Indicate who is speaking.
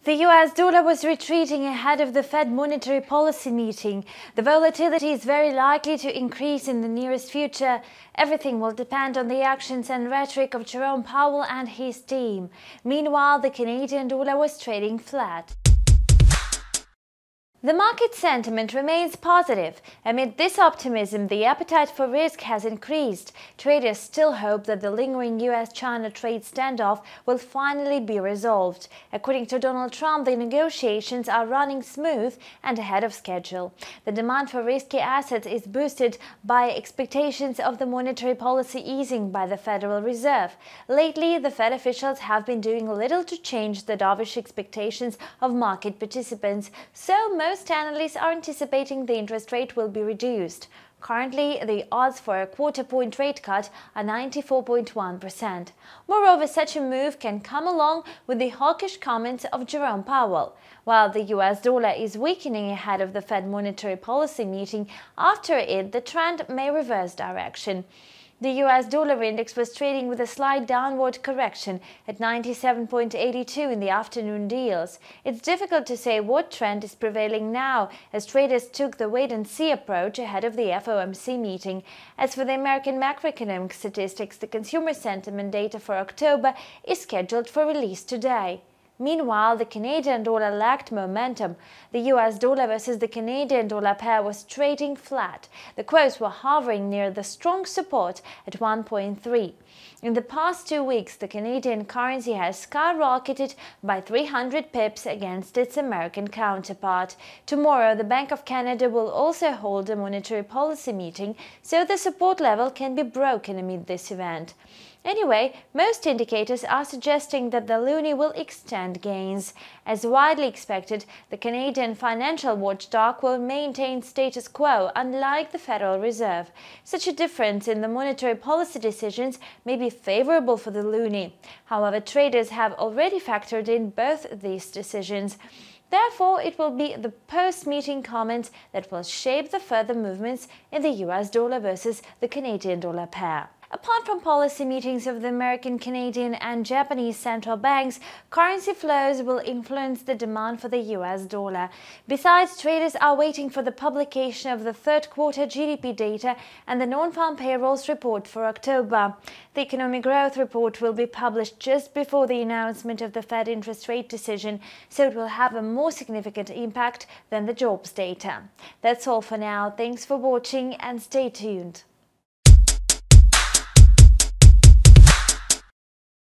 Speaker 1: The US dollar was retreating ahead of the Fed monetary policy meeting. The volatility is very likely to increase in the nearest future. Everything will depend on the actions and rhetoric of Jerome Powell and his team. Meanwhile, the Canadian dollar was trading flat. The market sentiment remains positive. Amid this optimism, the appetite for risk has increased. Traders still hope that the lingering US-China trade standoff will finally be resolved. According to Donald Trump, the negotiations are running smooth and ahead of schedule. The demand for risky assets is boosted by expectations of the monetary policy easing by the Federal Reserve. Lately, the Fed officials have been doing little to change the dovish expectations of market participants, so most analysts are anticipating the interest rate will be reduced. Currently, the odds for a quarter-point rate cut are 94.1%. Moreover, such a move can come along with the hawkish comments of Jerome Powell. While the US dollar is weakening ahead of the Fed monetary policy meeting, after it, the trend may reverse direction. The US dollar index was trading with a slight downward correction at 97.82 in the afternoon deals. It's difficult to say what trend is prevailing now, as traders took the wait-and-see approach ahead of the FOMC meeting. As for the American macroeconomic statistics, the consumer sentiment data for October is scheduled for release today. Meanwhile, the Canadian dollar lacked momentum. The US dollar versus the Canadian dollar pair was trading flat. The quotes were hovering near the strong support at 1.3. In the past 2 weeks, the Canadian currency has skyrocketed by 300 pips against its American counterpart. Tomorrow, the Bank of Canada will also hold a monetary policy meeting, so the support level can be broken amid this event. Anyway, most indicators are suggesting that the loonie will extend gains. As widely expected, the Canadian financial watchdog will maintain status quo, unlike the Federal Reserve. Such a difference in the monetary policy decisions may be favorable for the loonie. However, traders have already factored in both these decisions. Therefore, it will be the post-meeting comments that will shape the further movements in the US dollar versus the Canadian dollar pair. Apart from policy meetings of the American, Canadian and Japanese central banks, currency flows will influence the demand for the US dollar. Besides, traders are waiting for the publication of the third quarter GDP data and the non-farm payrolls report for October. The economic growth report will be published just before the announcement of the Fed interest rate decision, so it will have a more significant impact than the jobs data. That's all for now. Thanks for watching and stay tuned.